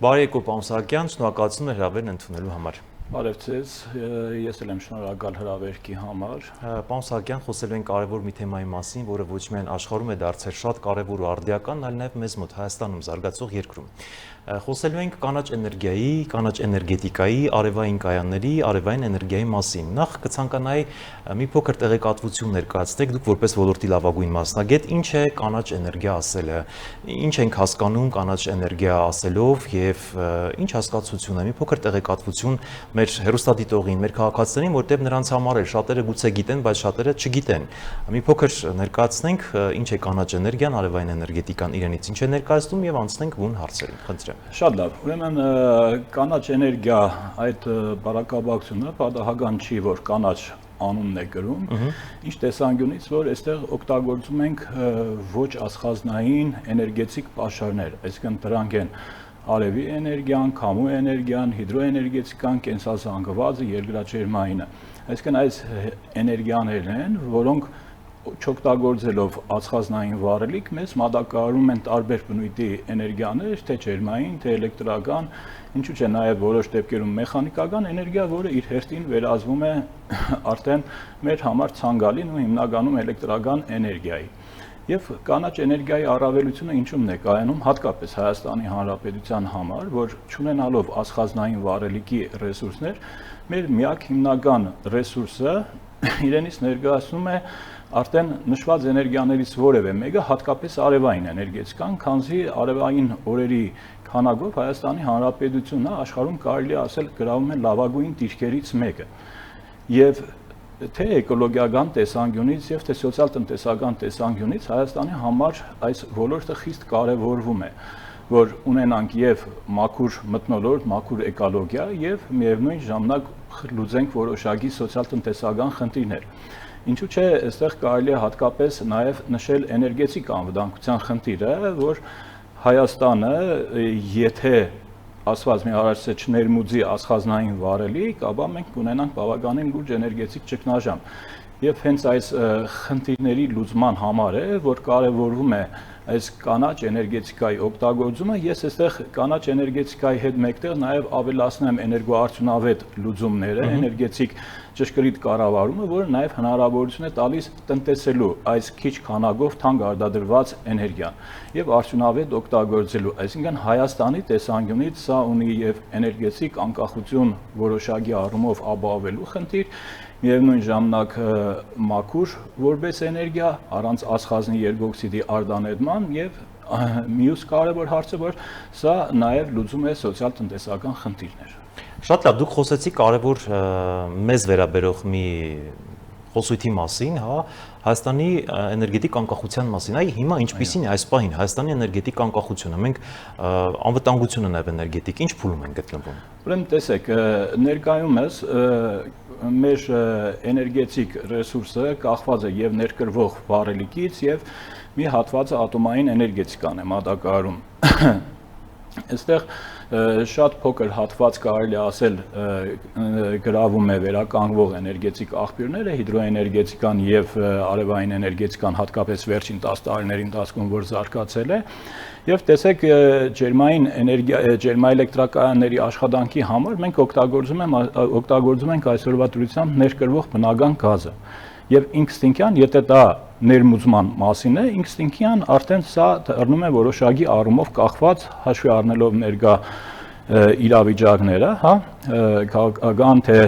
Բարի եկեք պարոն Սահակյան, շնորհակալություն հրավերն ընդունելու համար։ Բարև ձեզ, ես էլ եմ շնորհակալ հրավերքի համար։ Պարոն Սահակյան, խոսելու ենք կարևոր մի թեմայի մասին, որը ոչ միայն աշխարհում է դարձել շատ կարևոր ու արդիական, այլ նաև մեզ մոտ Հայաստանում զարգացող երկրում։ Խոսելու ենք կանաչ էներգիայի, կանաչ էներգետիկայի, արևային կայանների, արևային էներգիայի մասին։ Նախ կցանկանայի մի փոքր տեղեկատվություն ներկայացնեք, դուք որպես ոլորտի լավագույն մասնագետ, ինչ է կանաչ էներգիա ասելը, ինչ ենք հասկանում կանաչ էներգիա ասելով եւ ինչ հասկացություն է, մի փոքր տեղեկատվություն մեր հեռուստադիտողին, մեր քաղաքացիներին, որտեղ նրանց համար է շատերը գուցե գիտեն, բայց շատերը չգիտեն։ Մի փոքր ներկայացնենք ինչ է կանաչ էներգիան, արևային էներգետիկան իրենից ինչ է ներկայացնում եւ անցնենք բուն հարցերին։ Խնդրեմ։ Շատ լավ։ Ուրեմն կանաչ էներգիա այդ բառակաբակցությունը պատահական չի, որ կանաչ անունն է գրում, ինչ տեսանկյունից, որ այստեղ օգտագործում ենք ոչ աստղազնային էներգետիկ պաշարներ, այսինքն դրանք են արևի էներգիան, քամու էներգիան, հիդրոէներգետիկան, կենսազանգվածը, երկրաջերմայինը։ Այսինքն այս էներգիաներն են, որոնք չօգտագործելով ածխազնային վառելիք մեզ մատակարարում են տարբեր բնույթի էներգիաներ, թե ջերմային, թե էլեկտրական, ինչու՞ չէ նաև որոշ դեպքերում մեխանիկական էներգիա, որը իր հերթին վերածվում է արդեն մեր համար ցանկալին ու հիմնականում էլեկտրական էներգիայի։ Եվ կանաչ էներգիայի առավելությունը ինչու՞մն է կայանում հատկապես Հայաստանի Հանրապետության համար, որ չունենալով ածխազնային վառելիքի ռեսուրսներ, մեր միակ հիմնական ռեսուրսը իրենից ներկայացնում է արդեն նշված էներգիաներից որևէ մեկը, հատկապես արևային էներգետիկան, քանզի արևային օրերի քանակով Հայաստանի Հանրապետությունը աշխարհում կարելի ասել գրավում է լավագույն դիրքերից մեկը։ Եվ թե էկոլոգիական տեսանկյունից եւ թե սոցիալ-տնտեսական տեսանկյունից Հայաստանի համար այս ոլորտը խիստ կարեւորվում է, որ ունենանք եւ մաքուր մթնոլորտ, մաքուր էկոլոգիա եւ միևնույն ժամանակ լուծենք որոշակի սոցիալ-տնտեսական խնդիրներ։ Ինչու՞ չէ, այստեղ կարելի է հատկապես նաև նշել էներգետիկ անվտանգության խնդիրը, որ Հայաստանը, եթե ասված մի հարցը չներմուծի ածխազնային վառելիք, ապա մենք կունենանք բավականին լուրջ էներգետիկ ճգնաժամ։ Եվ հենց այս խնդիրների լուծման համար է, որ կարևորվում է այս կանաչ էներգետիկայի օգտագործումը, ես այստեղ կանաչ էներգետիկայի հետ մեկտեղ նաև ավելացնեմ էներգոարդյունավետ լուծումները, էներգետիկ ճշգրիտ կառավարումը, որը նաև հնարավորություն է տալիս տնտեսելու այս քիչ քանակով թանկ արտադրված էներգիան եւ արդյունավետ օգտագործելու։ Այսինքն Հայաստանի տեսանկյունից սա ունի եւ էներգետիկ անկախություն որոշակի առումով ապահովելու խնդիր, միևնույն ժամանակ մաքուր որպես էներգիա, առանց ածխազնի երկօքսիդի արտանետման եւ մյուս կարևոր հարցը, որ սա նաև լուծում է սոցիալ-տնտեսական խնդիրներ։ Շատ լավ, դուք խոսեցիք կարևոր մեզ վերաբերող մի խոսույթի մասին, հա, Հայաստանի էներգետիկ անկախության մասին։ Այ հիմա ինչպիսին է այս պահին Հայաստանի էներգետիկ անկախությունը։ Մենք անվտանգությունը նաև էներգետիկ ինչ փուլում ենք գտնվում։ Ուրեմն տեսեք, ներկայումս մեր էներգետիկ ռեսուրսը կախված է եւ ներկրվող վառելիքից եւ մի հատվածը ատոմային էներգետիկան է մատակարարում։ Այստեղ շատ փոքր հատված կարելի ասել գրավում է վերականգնվող էներգետիկ աղբյուրները, հիդրոէներգետիկան եւ արևային էներգետիկան հատկապես վերջին 10 տարիների ընթացքում որ զարգացել է եւ տեսեք ջերմային էներգիա ջերմաէլեկտրակայանների աշխատանքի համար մենք օգտագործում ենք այսօրվա դրությամբ ներկրվող բնական գազը եւ ինստինկտյան եթե դա ներմուծման մասին է ինստինկտյան արդեն սա դառնում է որոշակի առումով կախված հաշվի առնելով ներկա իրավիճակները, հա, քաղաքական թե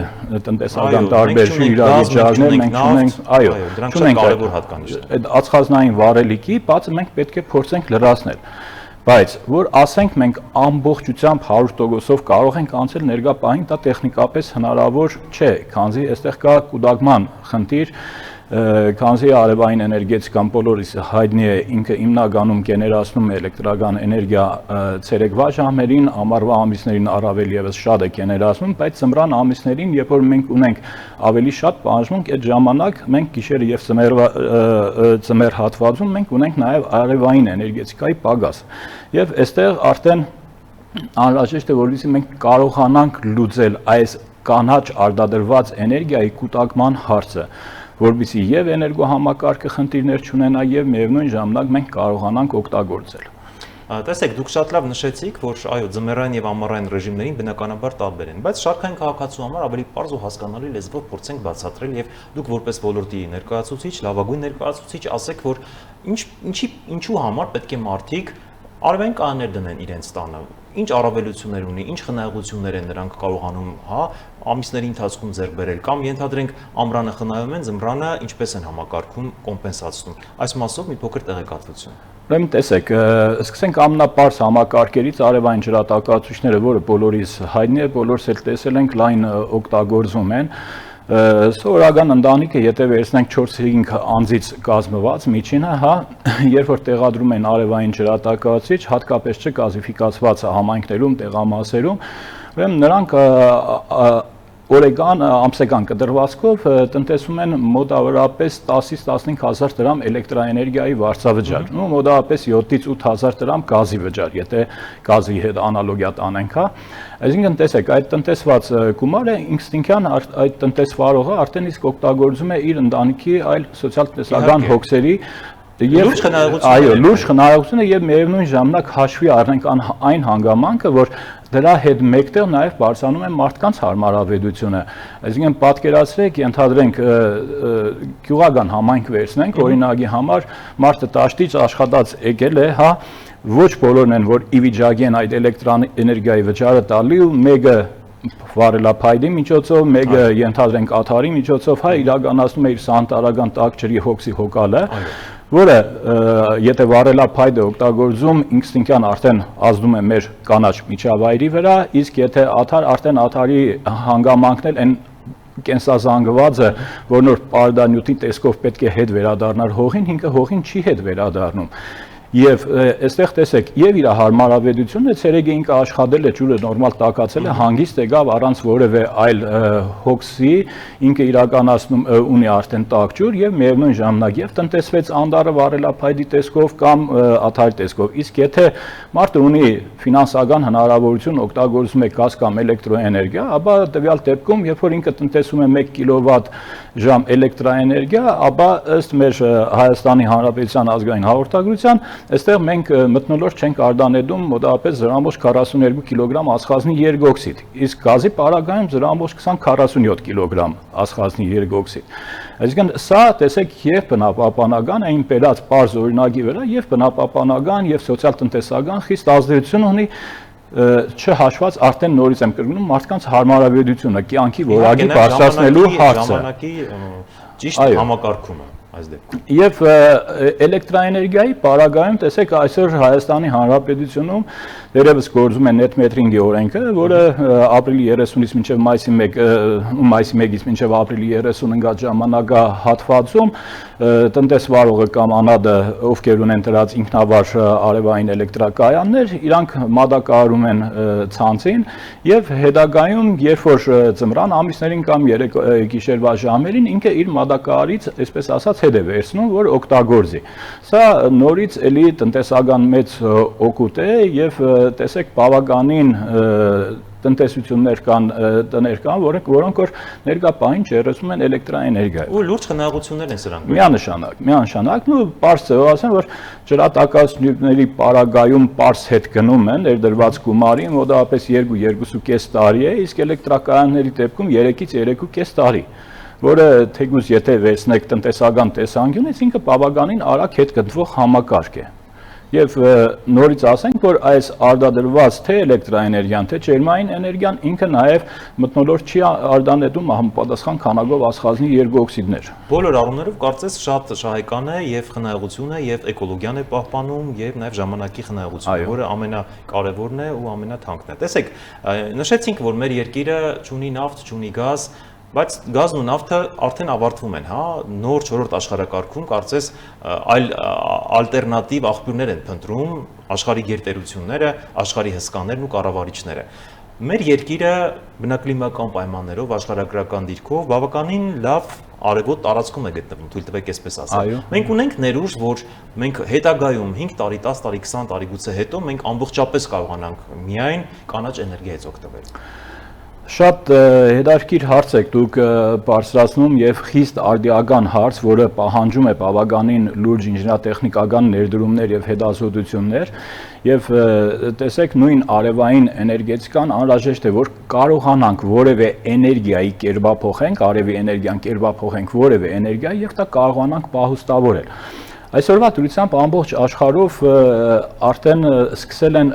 տնտեսական տարբեր իրավիճակներ մենք ունենք, այո, դրանք շատ կարևոր հատկանիշներ։ Այդ ածխազնային վառելիքի բացը մենք պետք է փորձենք լրացնել։ Բայց որ ասենք մենք ամբողջությամբ 100%-ով կարող ենք անցնել ներկա պահին, դա տեխնիկապես հնարավոր չէ, քանզի այստեղ կա կուտակման խնդիր, քանզի արևային էներգետիկան բոլորիս հայտնի է, ինքը հիմնականում գեներացնում է էլեկտրական էներգիա ցերեկվա ժամերին, ամառվա ամիսներին առավել եւս շատ է գեներացնում, բայց ձմռան ամիսներին, երբ որ մենք ունենք ավելի շատ պահանջմունք, այդ ժամանակ մենք գիշերը եւ ձմեռ հատվածում մենք ունենք նաեւ արևային էներգետիկայի պակաս։ Եվ այստեղ արդեն անհրաժեշտ է որովհետեւ մենք կարողանանք լուծել այս կանաչ արտադրված էներգիայի կուտակման հարցը, որովհետեւ եւ էներգոհամակարգը խնդիրներ չունենա եւ միևնույն ժամանակ մենք կարողանանք օգտագործել։ Տեսեք, դուք շատ լավ նշեցիք, որ այո, ձմեռային եւ ամառային ռեժիմներին բնականաբար տարբեր են, բայց շարքային քաղաքացու համար ավելի պարզ ու հասկանալի լեզվով փորձենք բացատրել եւ դուք որպես ոլորտի ներկայացուցիչ, լավագույն ներկայացուցիչ, ասեք, որ ինչու համար պետք է մարդիկ արևային կանաներ դնեն իրենց տանը, ինչ առավելություններ ունի, ինչ խնայողություններ են նրանք կարողանում, հա, ամիսների ընթացքում ձեռք բերել կամ ենթադրենք ամռանը խնայում են, ձմռանը ինչպես են համակարգում, կոմպենսացնում։ Այս մասով մի փոքր տեղեկատվություն։ Ուրեմն տեսեք, սկսենք ամենապարզ համակարգերից արևային ջրատակացուցիչները, որը բոլորիս հայտնի է, բոլորս էլ տեսել ենք, լայն օգտագործում են։ Սովորական ընտանիքը, եթե վերցնենք 4-5 անձից կազմված միջինը, հա, երբ որ տեղադրում են արևային ջրատակացուցիչ, հատկապես չգազიფիկացված համայնքներում, տեղամասերում, ուրեմն նրանք օրեկան ամսական կտրվածքով տնտեսում են մոտավորապես 10-ից 15 հազար դրամ էլեկտրաէներգիայի վարձավճար, ու մոտավորապես 7-ից 8 հազար դրամ գազի վճար, եթե գազի հետ անալոգիա տանենք, հա։ Այսինքն տեսեք, այդ տնտեսված գումարը ինստինկտիվ այդ տնտեսվարողը արդեն իսկ օգտագործում է իր ընտանիքի այլ սոցիալ-տնտեսական հոգսերի լուրջ խնայողություն։ Այո, լուրջ խնայողությունը եւ միևնույն ժամանակ հաշվի առնենք այն հանգամանքը, որ դրա հետ մեկտեղ նաև բարձրանում է մարդկանց հարմարավետությունը։ Այսինքն պատկերացրեք, ենթադրենք գյուղական համայնք վերցնենք, օրինակի համար մարդը տաշտից աշխատած եկել է, հա, ոչ բոլորն են, որ ի վիճակի են այդ էլեկտրաէներգիայի վճարը տալի ու մեկը վարելափայլի միջոցով, մեկը ենթադրենք աթարի միջոցով, հա, իրականացնում է իր սանտարական տաք ջրի հոգսի հոգալը, որը եթե վարելափայլը օգտագործում ինստինկտիվ արդեն ազդում է մեր կանաչ միջավայրի վրա, իսկ եթե աթար արդեն աթարի հանգամանքն են կենսազանգվածը, որ նոր պարդանյութի տեսքով պետք է հետ վերադառնար հողին, ինքը հողին չի հետ վերադառնում։ Եվ այստեղ տեսեք, եւ իր հարմարավետությունը ցերեկ ինքը աշխատել է, ջուրը նորմալ տակացել է, հանգիստ եկավ առանց որևէ այլ հոգսի, ինքը իրականացնում ունի արդեն տաք ջուր եւ միևնույն ժամանակ եւ տնտեսվեց անդարը վարելափայլի տեսքով կամ աթարի տեսքով։ Իսկ եթե մարդը ունի ֆինանսական հնարավորություն օգտագործում է գազ կամ էլեկտրոէներգիա, ապա տվյալ դեպքում, երբ որ ինքը տնտեսում է 1 կիլովատ ժամ էլեկտրաէներգիա, ապա ըստ մեր Հայաստանի Հանրապետության ազգային հաղորդագրության այստեղ մենք մթնոլորտ չենք արտանետում մոտավորապես 0.42 կիլոգրամ ածխազնի երկօքսիդ, իսկ գազի պարագայում 0.20-47 կիլոգրամ ածխազնի երկօքսիդ։ Այսինքն սա տեսեք եւ բնապահպանական այն բերած պարզ օրինակի վրա եւ բնապահպանական եւ սոցիալ-տնտեսական խիստ ազդեցություն ունի չհաշված արդեն նորից եմ կրկնում մարդկանց հարմարավետությունը, կյանքի որակի բարձրացնելու հարցը։ Ժամանակի ճիշտ համակարգումը այս դեպքում։ Եվ էլեկտրաէներգիայի պարագայում տեսեք այսօր Հայաստանի Հանրապետությունում դերևս գործում է net metering-ի օրենքը, որը ապրիլի 30-ից մինչև մայիսի 1-ից մինչև ապրիլի 30 ընկած ժամանակահատվածում տնտեսվարողը կամ անհատը, ովքեր ունեն դրած ինքնավար արևային էլեկտրակայաններ, իրանք մատակարարում են ցանցին եւ հետագայում, երբ որ ձմռան ամիսներին կամ գիշերվա ժամերին ինքը իր մատակարարից, այսպես ասած, հետ է վերցնում, որ օգտագործի։ Սա նորից էլի տնտեսական մեծ օգուտ է եւ տեսեք բավականին տնտեսություններ կան, տներ կան, որոնք որ ներկա պահին չերեսում են էլեկտրաէներգիա։ Ու լուրջ խնայողություններ են սրանք։ Միանշանակ, ու պարզ է ասեմ, որ ջրատակացուցիչների պարագայում պարզ հետ գնում են ներդրված գումարի մոտավորապես 2-2.5 տարի է, իսկ էլեկտրակայանների դեպքում 3-ից 3.5 տարի, որը թեկուզ եթե վերցնեք տնտեսական տեսանկյունից, ինքը բավականին արագ հետ գտնվող համակարգ է։ Եվ նորից ասենք, որ այս արտադրված թե էլեկտրաէներգիան, թե ջերմային էներգիան ինքը նաև մթնոլորտ չի արտանետում համապատասխան քանակով ածխազնի երկօքսիդներ։ Բոլոր առումներով կարծես շատ շահեկան է եւ խնայողություն է եւ էկոլոգիան է պահպանում եւ նաեւ ժամանակի խնայողությունը, որը ամենակարևորն է ու ամենաթանկն է։ Տեսեք, նշեցինք, որ մեր երկիրը ունի նավթ, ունի գազ, բայց գազն ու նավթը արդեն ավարտվում են, հա, նոր 4-րդ աշխարհակարգում կարծես այլ ալտերնատիվ աղբյուրներ են փնտրում աշխարհի գերտերությունները, աշխարհի հսկաներն ու կառավարիչները։ Մեր երկիրը բնակլիմական պայմաններով, աշխարհագրական դիրքով բավականին լավ արևոտ տարածքում է գտնվում, թույլ տվեք այսպես ասել։ Մենք ունենք ներուժ, որ մենք հետագայում 5 տարի, 10 տարի, 20 տարի գուցե հետո մենք ամբողջապես կարողանանք միայն կանաչ էներգիայից օգտվել։ Շատ հետաքրքիր հարց եք դուք բարձրացնում եւ խիստ արդիական հարց, որը պահանջում է բավականին լուրջ ինժեներատեխնիկական ներդրումներ եւ հետազոտություններ եւ տեսեք նույն արևային էներգետիկան անհրաժեշտ է որ կարողանանք որևէ էներգիայի կերպափոխենք, արևի էներգիան կերպափոխենք որևէ էներգիայի եւ դա կարողանանք պահուստավորել։ Այսօրվա դրությամբ ամբողջ աշխարհով արդեն սկսել են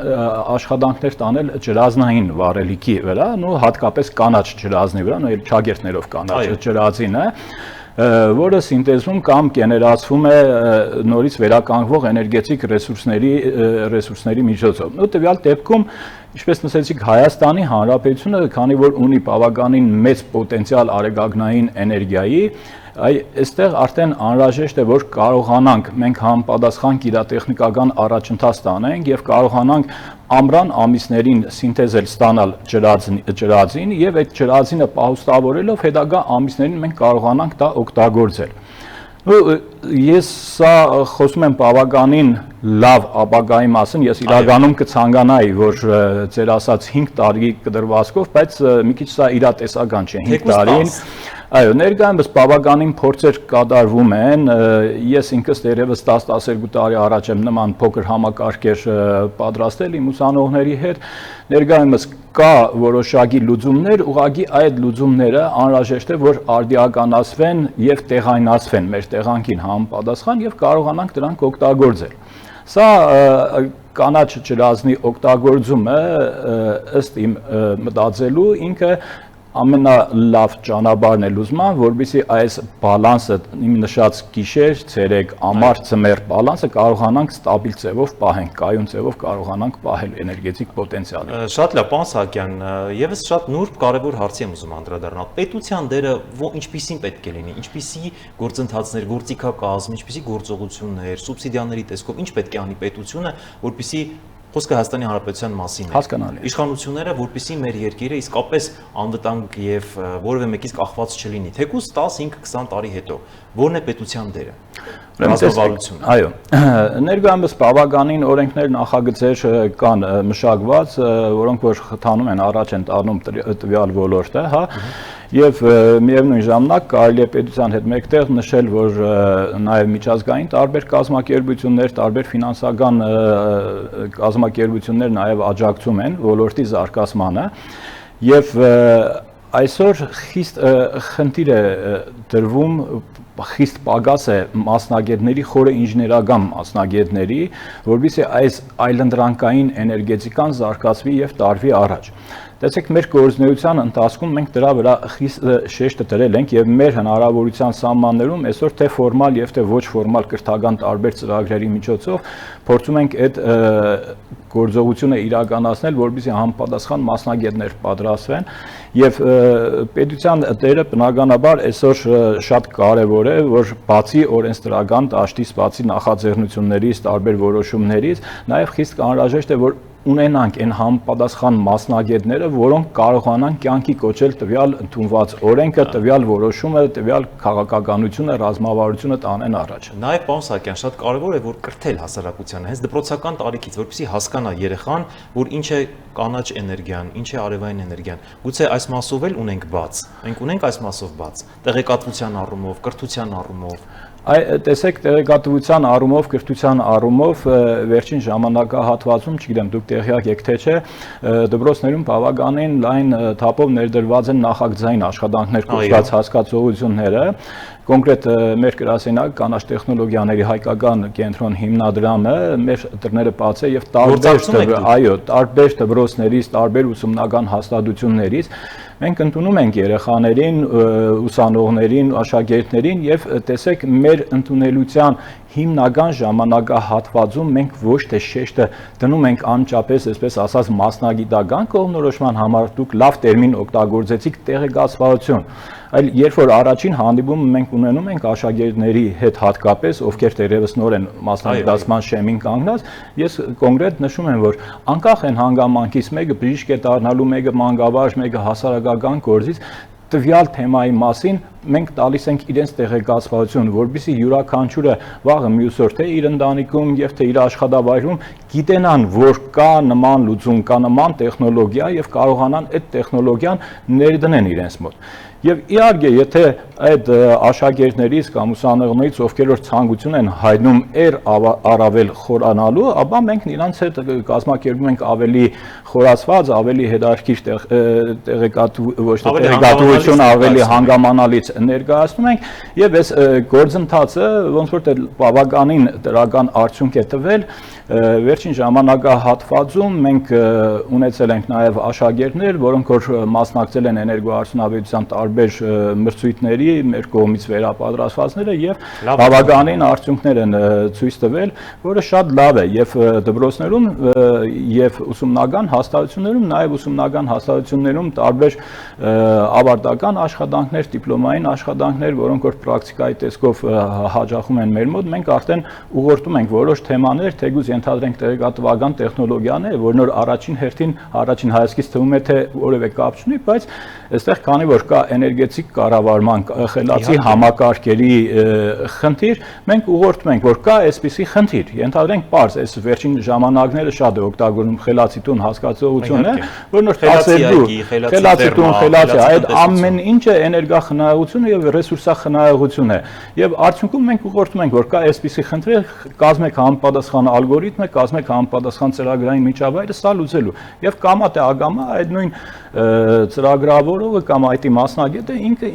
աշխատանքներ տանել ջրազնային վառելիքի վրա, նո հատկապես կանաչ ջրազնի վրա, նո ճագերտներով կանաչ ջրազինը, որը սինտեզվում կամ գեներացվում է նորից վերականգնվող էներգետիկ ռեսուրսների միջոցով։ Նո տվյալ դեպքում Ինչպես նշեցիք, Հայաստանի Հանրապետությունը, քանի որ ունի բավականին մեծ պոտենցիալ արեգագնային էներգիայի, այստեղ արդեն անհրաժեշտ է որ կարողանանք մենք համապատասխան գիտատեխնիկական առաջընթաց տանենք եւ կարողանանք ամռան ամիսներին սինթեզել ստանալ ջրածին եւ այդ ջրածինը պահուստավորելով հետագա ամիսներին մենք կարողանանք դա օգտագործել։ Ես սա խոսում եմ բավականին լավ ապագայի մասին, ես իրականում կցանկանայի, որ ձեր ասած 5 տարի կդրվածքով, բայց մի քիչ սա իրատեսական չէ, 5 տարին։ Այո, ներկայումս բավականին փորձեր կատարվում են, ես ինքս դեռևս 10-12 տարի առաջ եմ նման փոքր համակարգեր պատրաստել իմ ուսանողների հետ, ներկայումս կա որոշակի լուծումներ, ուղղակի այդ լուծումները անհրաժեշտ է որ արդիականացվեն եւ տեղայնացվեն մեր տեղանքին համապատասխան եւ կարողանանք դրանք օգտագործել։ Սա կանաչ ջրազնի օգտագործումը ըստ իմ մտածելու ինքը ամենալավ ճանապարհն է լուծման, որովհետեւ այս բալանսը իմ նշած գիշեր, ցերեկ, ամառ, ձմեռ բալանսը կարողանանք ստաբիլ ձևով պահենք, կայուն ձևով կարողանանք պահել էներգետիկ պոտենցիալը։ Շատ լավ, պարոն Սահակյան, եւս շատ նուրբ կարևոր հարցի եմ ուզում անդրադառնալ։ Պետության դերը ինչպիսին պետք է լինի, ինչպիսի գործընթացներ, գործիքակազմ, ինչպիսի գործողություններ, սուբսիդիաների տեսքով ինչ պետք է անի պետությունը, որպեսզի Խոսքը Հայաստանի Հանրապետության մասին է։ Հասկանալի։ Իշխանությունները, որպեսզի մեր երկիրը իսկապես անվտանգ եւ որևէ մեկից կախված չլինի, թեկուզ 10-5-20 տարի հետո, ո՞րն է պետության դերը։ Ռազմավարությունը։ Այո, ներկայումս բավականին օրենքներ, նախագծեր կան մշակված, որոնք որ խթանում են, առաջ են տանում տվյալ ոլորտը, հա, եւ միևնույն ժամանակ կարելի է պետության հետ մեկտեղ նշել, որ նաեւ միջազգային տարբեր կազմակերպություններ, տարբեր ֆինանսական կազմակերպություններ նաեւ աջակցում են ոլորտի զարգացմանը եւ այսօր խիստ խնդիր է դրվում խիստ պակաս է մասնագետների, խորը ինժեներական մասնագետների, որովհետեւ այս այլընտրանքային էներգետիկան զարգացվի եւ տարվի առաջ։ Տեսեք, մեր գործունեության ընթացքում մենք դրա վրա խիստ շեշտը դրել ենք եւ մեր հնարավորության սահմաններում այսօր թե ֆորմալ եւ թե ոչ ֆորմալ կրթական տարբեր ծրագրերի միջոցով փորձում ենք այդ գործողությունը իրականացնել, որպեսզի համապատասխան մասնագետներ պատրաստվեն եւ պետության դերը բնականաբար այսօր շատ կարեւոր է, որ բացի օրենսդրական դաշտից, բացի նախաձեռնություններից, տարբեր որոշումներից, նաեւ խիստ անհրաժեշտ է որ ունենանք այն համապատասխան մասնագետները, որոնք կարողանան կյանքի կոչել տվյալ ընդունված օրենքը, տվյալ որոշումը, տվյալ քաղաքականությունը, ռազմավարությունը տանեն առաջ։ Նաև պարոն Սահակյան, շատ կարևոր է որ կրթել հասարակությանը, հենց դպրոցական տարիքից, որպեսզի հասկանա երեխան, որ ինչ է կանաչ էներգիան, ինչ է արևային էներգիան։ Գուցե այս մասով էլ ունենք բաց։ Մենք ունենք այս մասով բաց, տեղեկատվության առումով, կրթության առումով։ Տեսեք, տեղեկատվության առումով, կրթության առումով վերջին ժամանակահատվածում, չգիտեմ, դուք տեղյակ եք թե չէ, դպրոցներում բավականին լայն թափով ներդրված են նախագծային աշխատանքներ կոչված հասկացողությունները, կոնկրետ մեր գրասենյակ կանաչ տեխնոլոգիաների հայկական կենտրոն հիմնադրամը մեր դռները բաց է եւ տարբեր դպրոցներից, տարբեր ուսումնական հաստատություններից մենք ընդունում ենք երեխաներին, ուսանողներին, աշակերտներին եւ տեսեք մեր ընդունելության հիմնական ժամանակահատվածում մենք ոչ թե շեշտը դնում ենք անմիջապես, այսպես ասած, մասնագիտական կողմնորոշման համար, դուք լավ տերմին օգտագործեցիք տեղեկացվածություն, այլ երբ որ առաջին հանդիպումը մենք ունենում ենք աշակերտների հետ հատկապես, ովքեր դեռևս նոր են մասնագիտացման շեմին կանգնած, ես կոնկրետ նշում եմ, որ անկախ են հանգամանքից մեկը բժիշկ է դառնալու, մեկը մանկավարժ, մեկը հասարակական գործից տվյալ թեմայի մասին մենք տալիս ենք իրենց տեղեկացվածություն, որովհետեւ յուրաքանչյուրը վաղը մյուս օր թե իր ընտանիքում եւ թե իր աշխատավայրում գիտենան, որ կա նման լուծում, կա նման տեխնոլոգիա եւ կարողանան այդ տեխնոլոգիան ներդնեն իրենց մոտ։ Եվ իհարկե, եթե այդ աշակերտներից կամ ուսանողներից, ովքեր որ ցանկություն են հայտնում առավել խորանալու, ապա մենք նրանց հետ կազմակերպում ենք ավելի խորացված, ավելի հետաքրքիր տեղեկատվություն, ավելի հանգամանալից ներկայացնում ենք եւ այս գործընթացը ոնց որ բավականին դրական արդյունք է տվել վերջին ժամանակահատվածում մենք ունեցել ենք նաև աշակերտներ, որոնք որ մասնակցել են էներգոարդյունաբերության տարբեր մրցույթների, մեր կողմից վերապատրաստվածները եւ բավականին արդյունքներ են ցույց տվել, որը շատ լավ է եւ դպրոցներում եւ ուսումնական հաստատություններում, նաև ուսումնական հաստատություններում տարբեր ավարտական աշխատանքներ, դիպլոմային աշխատանքներ, որոնք որ պրակտիկայի տեսքով հաջողում են մեր մոտ, մենք արդեն ուղղորդում ենք որոշ թեմաներ, թեկուզ ենթադրենք տեղեկատվական տեխնոլոգիաներ, որ նոր առաջին հերթին առաջին հայացքից թվում է թե որևէ կապ չունի, բայց այստեղ քանի որ կա էներգետիկ կառավարման խելացի համակարգերի խնդիր, մենք ուղղորդում ենք, որ կա այսպիսի խնդիր, ենթադրենք պարզ, այս վերջին ժամանակները շատ է օգտագործում խելացի տուն հասկացողությունը, որ նոր խելացի տուն, խելացի, այդ ամեն ինչը էներգախնայողություն եւ ռեսուրսախնայողություն է, եւ արդյունքում մենք ուղղորդում ենք, որ կա այսպիսի խնդիր, կազմեք համապատասխան ալգորիթմը, կազմեք համապատասխան ծրագրային միջավայրը սա լուծելու եւ կամա թե ագամա այդ նույն ծրագրավորողը կամ IT մասնագետը ինքը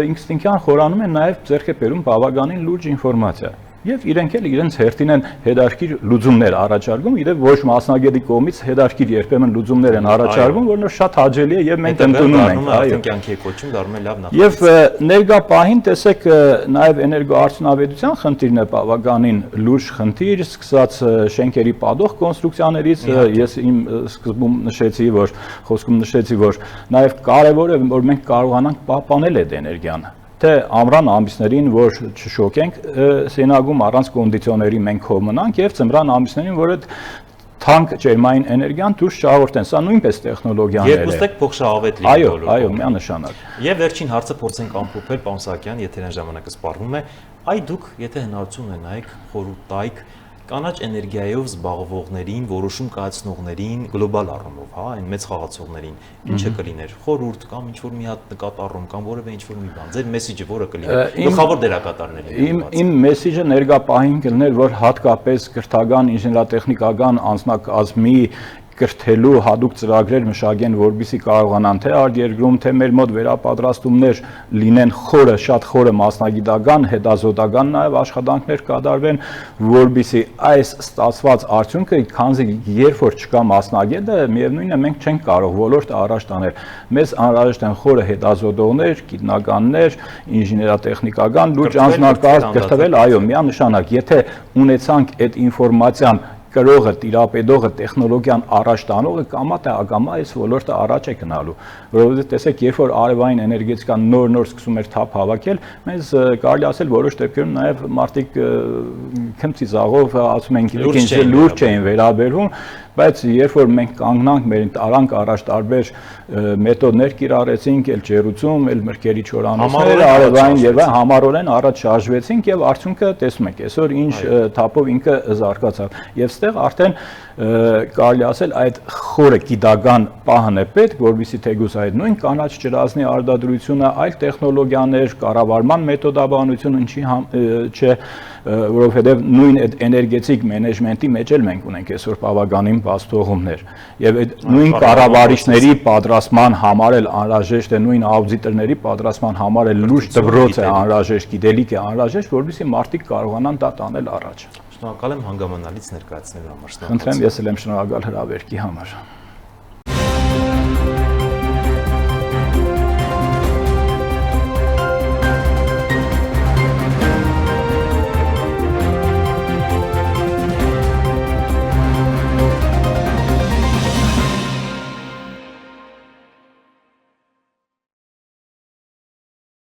ինստինկտիվ խորանում է նաեւ ձեռք է բերում բավականին լուրջ ինֆորմացիա եւ իրենք էլ իրենց հերթին են հետաքրքիր լուծումներ առաջարկում, իրեն ոչ մասնագետի կողմից հետաքրքիր երբեմն լուծումներ են առաջարկում, որն շատ հաճելի է եւ մենք ընդունում ենք, այո, կյանքի կոչում դառնում է լավ նախագծում։ Եվ ներկա պահին տեսեք նաեւ էներգոարդյունաբերության խնդիրն է բավականին լուրջ խնդիր, սկսած շենքերի պատող կոնստրուկցիաներից, ես իմ սկզբում նշեցի, որ խոսքում նշեցի, որ նաեւ կարեւոր է, որ մենք կարողանանք պահպանել այդ էներգիան թե ամռան ամիսներին, որ չշոկենք սենագում առանց կոնդիցիոների մենք հով մնանք եւ ձմռան ամիսներին, որ այդ թանկ ջերմային էներգիան դուրս չհաղորդեն, սա նույնպես տեխնոլոգիաներ է։ Երկուստ եք փոխշահավետ լինի բոլորը։ Այո, միանշանակ։ Եվ վերջին հարցը փորձենք ամփոփել, պարոն Սահակյան, եթերային ժամանակը սպառվում է, այ դուք եթե հնարավորություն ունենայիք խորհուրդ տայիք կանաչ էներգիայով զբաղվողներին, որոշում կայացնողներին, գլոբալ առումով, հա, այն մեծ խաղացողներին, ինչը կլիներ, խորհուրդ կամ ինչ-որ մի հատ նկատառում կամ որևէ ինչ-որ մի բան, ձեր մեսեջը որը կլիներ, գլխավոր դերակատարներին։ Իմ մեսեջը ներկա պահին կլիներ, որ հատկապես կրթական, ինժեներատեխնիկական անձնակազմի կրթելու հadoop ծրագրեր մշակեն, որպեսզի կարողանան թե արտերկրում, թե մեր մոտ վերապատրաստումներ լինեն խորը, շատ խորը մասնագիտական, հետազոտական նաև աշխատանքներ կատարվեն, որպեսզի այս ստացված արդյունքը, քանզի երբ որ չկա մասնագետը, միևնույնն է մենք չենք կարող ոլորտը առաջ տանել։ Մեզ անհրաժեշտ են խորը հետազոտողներ, գիտնականներ, ինժեներատեխնիկական լուրջ անձնակազմ կրթվել, այո, միանշանակ, եթե ունեցանք այդ ինֆորմացիան կրողը, տիրապետողը, տեխնոլոգիան առաջ տանողը կամա թե ակամա այս ոլորտը առաջ է գնալու, որովհետեւ տեսեք, երբ որ արևային էներգետիկան նոր սկսում էր թափ հավաքել, մեզ կարելի ասել որոշ դեպքերում նաեւ մարդիկ քմծի զաղով ասում են ինչ լուրջ էին վերաբերվում, բայց երբ որ մենք կանգնանք, մեր արանք առաջ տարբեր մեթոդներ կիրառեցինք, ել ջերուցում, ել մրգերի չորանոցներ, արևային եւ համառորեն առաջ շարժվեցինք եւ արդյունքը տեսնում եք, այսօր ինչ թափով ինքը զարգացավ։ Եվ ստեղ արդեն կարելի ասել այդ խորը գիտական պահն է պետք, որովհետեւ թեկուզ այդ նույն կանաչ ջրազնի արտադրությունը, այլ տեխնոլոգիաներ, կառավարման մեթոդաբանություն ինչի չէ, որովհետեւ նույն այդ էներգետիկ մենեջմենտի մեջ էլ մենք ունենք այսօր բավականին բացթողումներ եւ այդ նույն կառավարիչների պատրաստման համար էլ անհրաժեշտ է, նույն աուդիտորների պատրաստման համար էլ լուրջ դպրոց է անհրաժեշտ, գիտելիք է անհրաժեշտ, որովհետեւ մարդիկ կարողանան դա տանել առաջ։ Շնորհակալ եմ հանգամանալից ներկայացնելու համար։ Խնդրեմ, ես էլ եմ շնորհակալ հրավերքի համար։